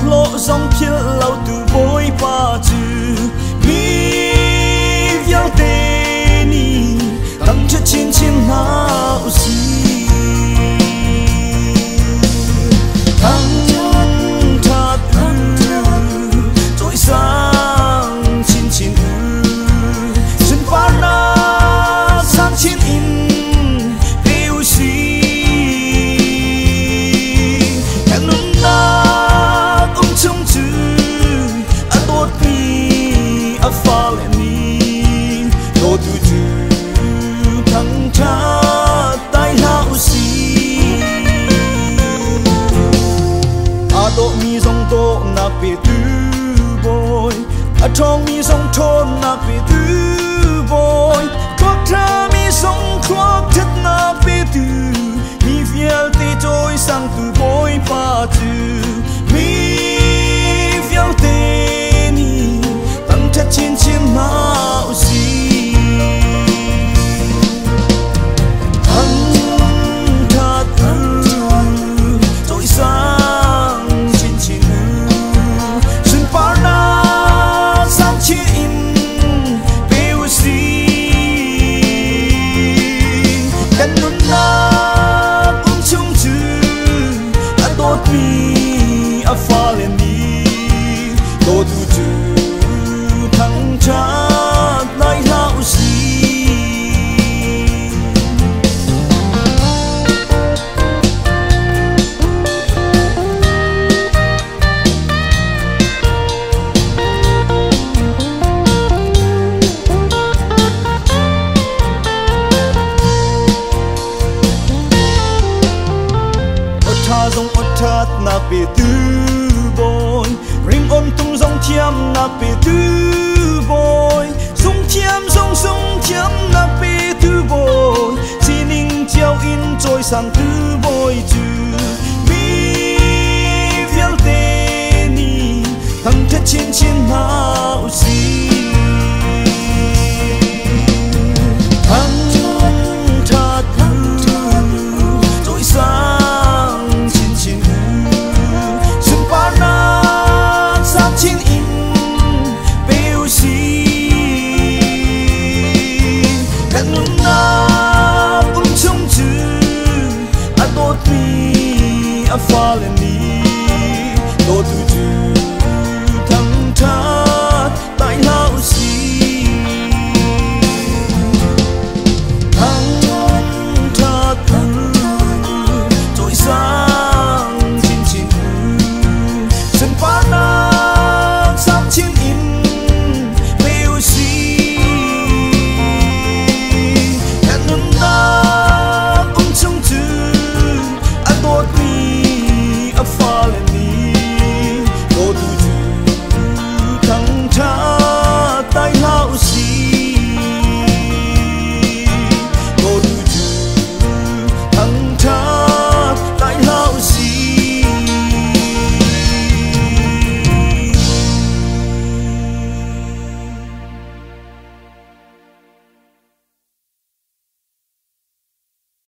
lộ dòng thiên lâu từ bối ba chữ mi viao tê ni tăng cho chín chín nào gì thăng thật trôi sang chín chín xin phá na sang chín in yêu gì hẹn nung na cũng trông chữ à tốt mi à pha lệ mi đồ tu chữ thăng thật tai hao gì à độ mi dòng độ na bề tư bồi à trong mi dòng thôn na bề tư bồi thuốc tha mi dòng thuốc chất na bề tư mi vial tê trôi sang từ bồi ba chữ mi vial tê ni tăng chất chín chín nào gì thăng thật trôi sang chín chín xin phá na sang chín bêu gì cần nôn na cũng chung chữ à tốt mi à pha lên mi đồ tu chữ thăng chát lại hao gì tha dòng thắt na bề tư bồi rim ôm tung dòng thiam na bề tư bồi dòng thiam na bề tư bồi chỉ ninh treo in trôi sang tư